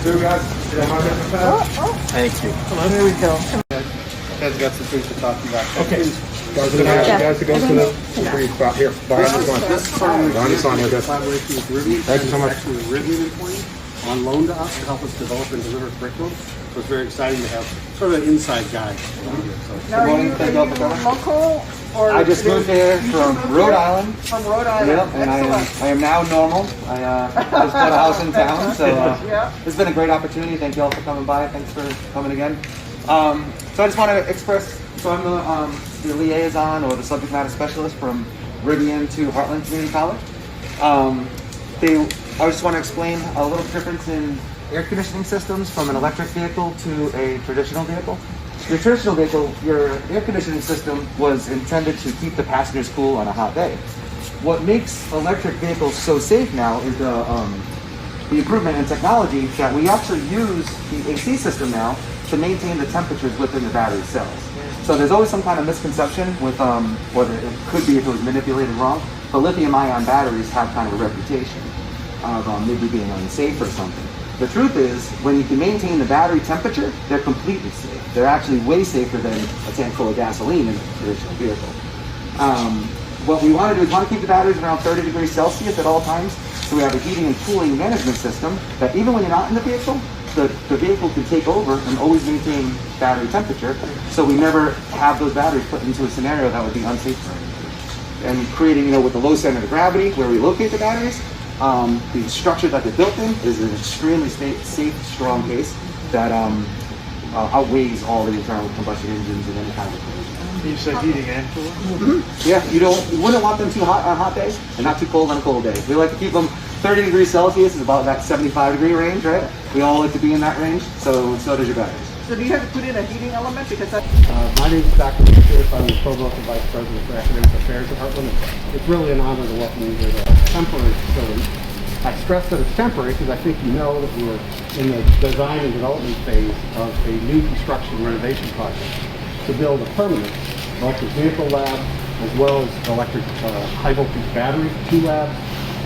So guys, Thank you. There we go. Guys got some things to talk to you about. Okay. Guys, we're gonna ask you guys to go to the free spot here. Behind this one. Behind this one here, guys. Collaboration with Rivian. Thank you so much. Actually, a Rivian employee on loan to us to help us develop and deliver curriculum. So it's very exciting to have sort of an inside guy around here. So. Now, are you local or? I just moved here from Rhode Island. From Rhode Island. Yep, and I am now normal. I just bought a house in town, so it's been a great opportunity. Thank you all for coming by. Thanks for coming again. So I just want to express, so I'm the liaison or the subject matter specialist from Rivian to Heartland Community College. I just want to explain a little difference in air conditioning systems from an electric vehicle to a traditional vehicle. Your traditional vehicle, your air conditioning system was intended to keep the passengers cool on a hot day. What makes electric vehicles so safe now is the improvement in technology that we actually use the AC system now to maintain the temperatures within the battery cells. So there's always some kind of misconception with, or it could be if it was manipulated wrong, but lithium-ion batteries have kind of a reputation of maybe being unsafe or something. The truth is, when you can maintain the battery temperature, they're completely safe. They're actually way safer than a tank full of gasoline in a traditional vehicle. What we want to do is want to keep the batteries around 30 degrees Celsius at all times, so we have a heating and cooling management system that even when you're not in the vehicle, the vehicle can take over and always maintain battery temperature, so we never have those batteries put into a scenario that would be unsafe for anybody. And creating, with the low center of gravity where we locate the batteries, the structure that they're built in is an extremely safe, strong case that outweighs all the internal combustion engines and any kind of collision. You said heating and cooling? Yeah, you wouldn't want them too hot on hot days and not too cold on a cold day. We like to keep them 30 degrees Celsius is about that 75 degree range, right? We all like to be in that range, so does your batteries. So do you have to put in a heating element? Because My name is Dr. Lucas. I'm the Provost and Vice President for Academic Affairs at Heartland. It's really an honor to welcome you to the temporary facility. I stress that it's temporary because I think you know that we're in the design and development phase of a new construction renovation project to build a permanent electric vehicle lab as well as electric high voltage battery, 2 labs,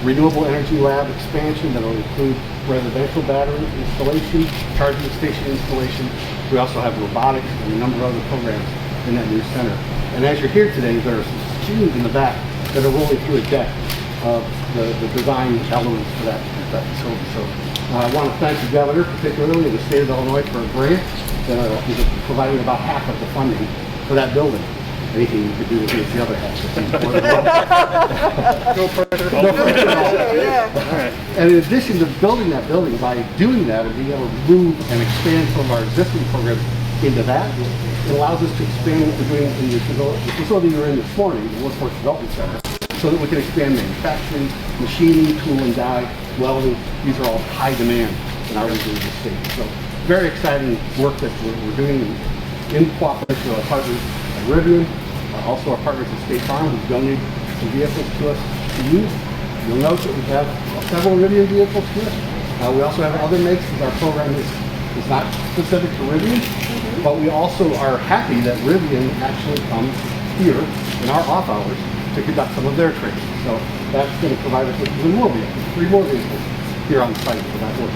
renewable energy lab expansion that will include residential battery installation, charging station installation. We also have robotics and a number of other programs in that new center. And as you're here today, there are some students in the back that are rolling through a deck of the design elements for that facility. So I want to thank the governor, particularly in the state of Illinois, for a grant that is providing about half of the funding for that building. Anything you could do to get the other half. No pressure. No pressure. And in addition to building that building, by doing that and being able to move and expand some of our existing programs into that, it allows us to expand what we're doing in the facility you're in this morning, the Workforce Development Center, so that we can expand manufacturing, machining, tool and die, welding. These are all high demand in our region of the state. So very exciting work that we're doing in cooperation with our partners at Rivian, also our partners at State Farm, who donated some vehicles to us to use. You'll note that we have several Rivian vehicles here. We also have other makes because our program is not specific to Rivian, but we also are happy that Rivian actually comes here in our off hours to conduct some of their training. So that's going to provide us with 3 more vehicles here on site for that work.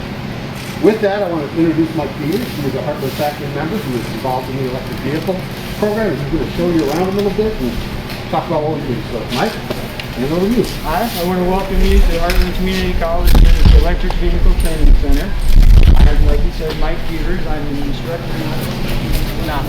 With that, I want to introduce Mike Peters, who is a Heartland faculty member who is involved in the electric vehicle program. He's going to show you around a little bit and talk about what we do. So, Mike, hand over to you. Hi, I want to welcome you to Heartland Community College Electric Vehicle Training Center. I'm, like you said, Mike Peters. I'm an instructor now.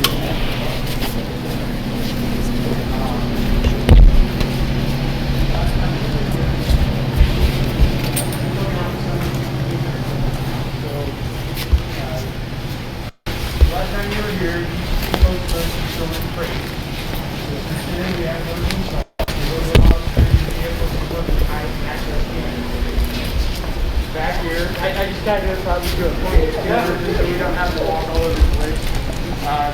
Back here, I just got to probably do a point so we don't have to walk all over the place.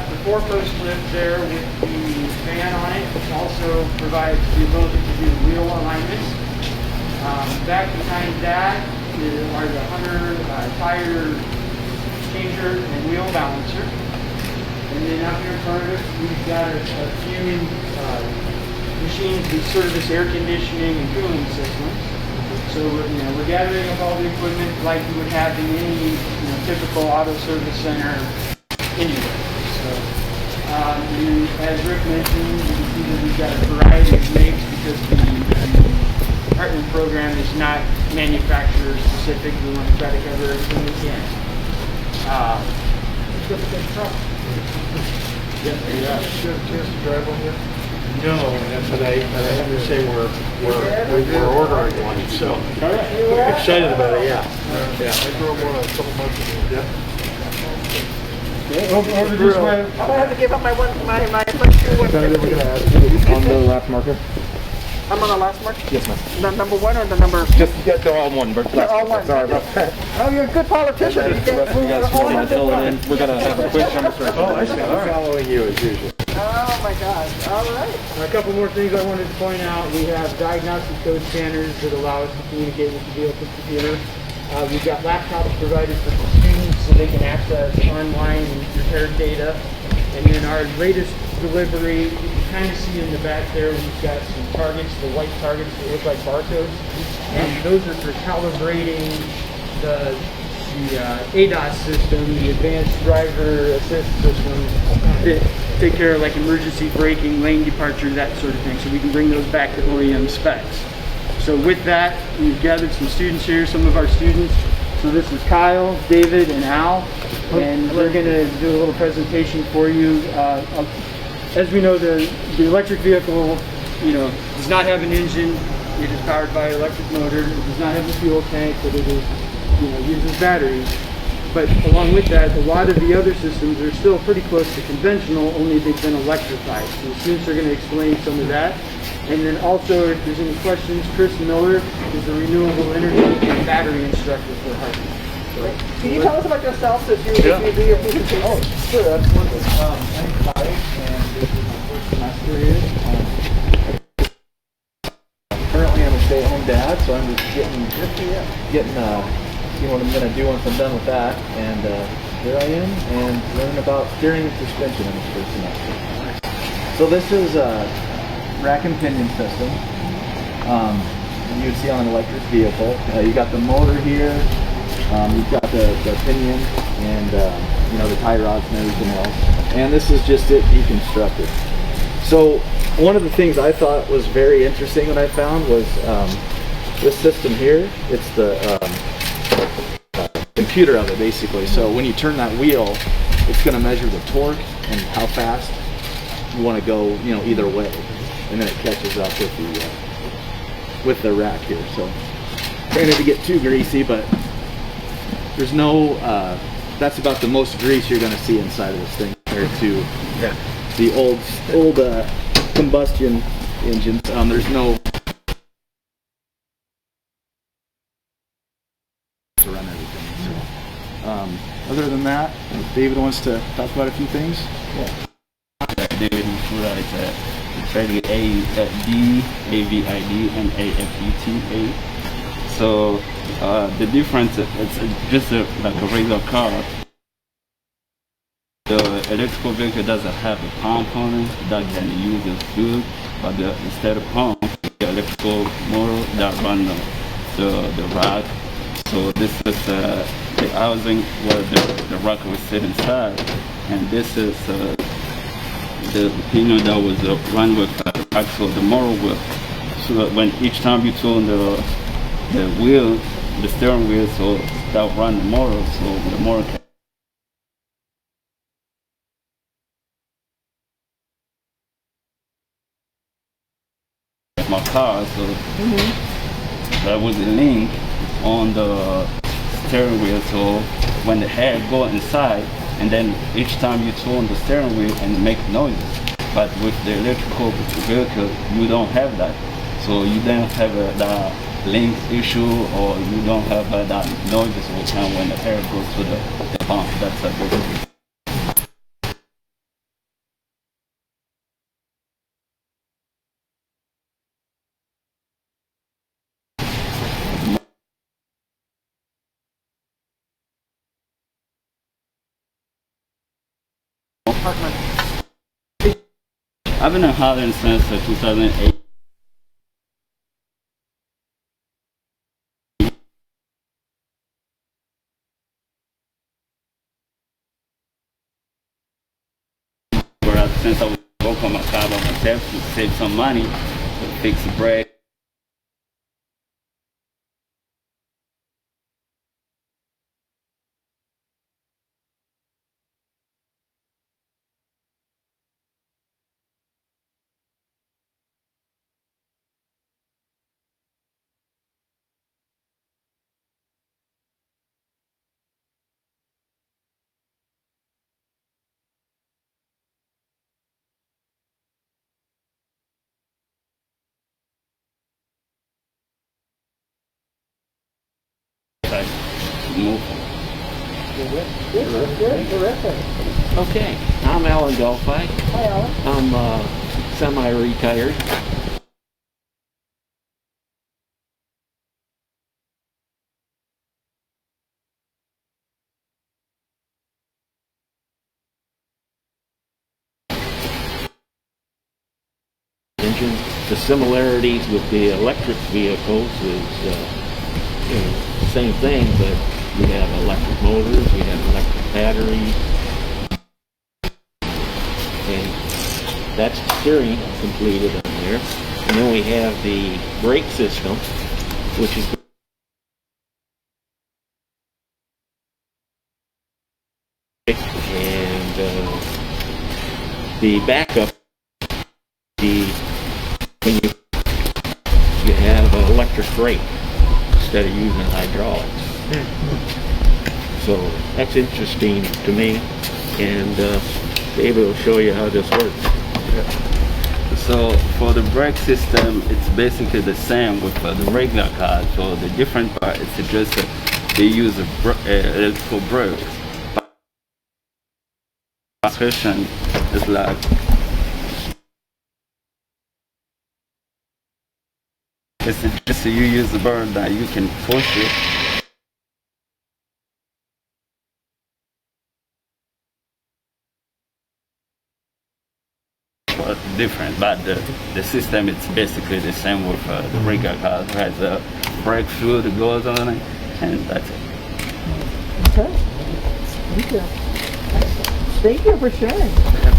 The 4-post lift there with the fan on it also provides the ability to do wheel alignments. Back behind that are the Hunter tire changer and wheel balancer. And then up here in front of us, we've got a few machines that service air conditioning and cooling systems. So So we're gathering up all the equipment like you would have in any typical auto service center anywhere. So as Rick mentioned, you can see that we've got a variety of makes because the Heartland program is not manufacturer specific. We want to try to cover everything we can. Let's go to the truck. Did you have a chance to drive one yet? No, but I have to say we're ordering one, so excited about it. Yeah. I drove one a couple months ago. Yeah. I'm gonna have to give up my lecture 150. On the last marker? I'm on the last mark? Yes, ma'am. The number one or the number? Just get they're all one, but They're all one. sorry about that. Oh, you're a good politician. You get You guys fill it in. We're gonna have a quick demonstration. Oh, I see. I'm following you as usual. Oh my gosh. All right. A couple more things I wanted to point out. We have diagnostic code scanners that allow us to communicate with the vehicle computer. We've got laptops provided for the students so they can access online and repair data. And then our latest delivery, you can kind of see in the back there, we've got some targets, the white targets that look like barcodes. And those are for calibrating the ADAS system, the Advanced Driver Assist System, that take care of like emergency braking, lane departure, that sort of thing. So we can bring those back to OEM specs. So with that, we've gathered some students here, some of our students. So this is Kyle, David, and Al, and they're going to do a little presentation for you. As we know, the electric vehicle, does not have an engine. It is powered by an electric motor. It does not have a fuel tank, but it is, uses batteries. But along with that, a lot of the other systems are still pretty close to conventional, only they've been electrified. So the students are going to explain some of that. And then also, if there's any questions, Chris Miller is the renewable energy and battery instructor for Heartland. Can you tell us about yourself since you do your presentation? Oh, sure, absolutely. I'm Kai, and this is my first semester here. Currently, I'm a stay-at-home dad, so I'm just getting what I'm going to do once I'm done with that. And here I am, and learning about steering and suspension in this first semester. So this is rack and pinion system. You would see on an electric vehicle. You got the motor here. You've got the pinion and the tie rods and everything else. And this is just it deconstructed. So one of the things I thought was very interesting when I found was this system here. It's the computer of it basically. So when you turn that wheel, it's going to measure the torque and how fast you want to go, either way. And then it catches up with the rack here. So trying not to get too greasy, but there's no that's about the most grease you're going to see inside of this thing compared to the old combustion engines. There's no to run everything. So other than that, David wants to talk about a few things. David writes spelling A-D, A-V-I-D, and A-F-E-T-A. So the difference is just like a regular car. The electrical vehicle doesn't have a pump on it that can use the fuel, but instead of pump, the electrical motor that run the rack. So this is the housing where the rack will sit inside, and this is the pinion that was run with axle, the motor wheel. So that when each time you turn the wheel, the steering wheel, so that run the motor, so the motor can. My car, so that was a link on the steering wheel. So when the head go inside, and then each time you turn the steering wheel and make noises. But with the electrical vehicle, you don't have that. So you don't have that link issue, or you don't have that noises all the time when the air goes to the pump. That's a big thing. I've been in Heartland since 2008. since I was working on my car by myself to save some money, to fix the brake. Move. Good, terrific. Okay, I'm Alan Delphi. Hi, Alan. I'm semi-retired. Engine. The similarities with the electric vehicles is same thing, but you have electric motors, you have electric batteries, and that's the steering completed on there. And then we have the brake system, which is and the backup. When you have an electric brake instead of using hydraulics. So that's interesting to me, and David will show you how this works. So for the brake system, it's basically the same with the regular car. So the different part is just they use electrical brakes. Transmission is like it's just you use the bird that you can push it. But different, but the system it's basically the same with the regular car. It has a brake fluid that goes on it, and that's it. Okay. Thank you. Thank you for sharing.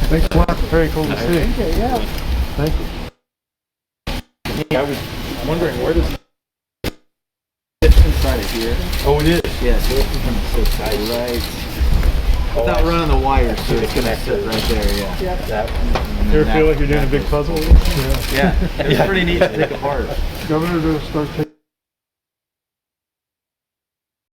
Thanks a lot. Very cool to see. Thank you, yeah. Thank you. I was wondering, where does it fit inside of here? Oh, it is? Yeah, so it's going to sit side right. Without running the wires, so it's going to sit right there, yeah. Yeah. You ever feel like you're doing a big puzzle? Yeah, it's pretty neat to take apart. Governor, to start taking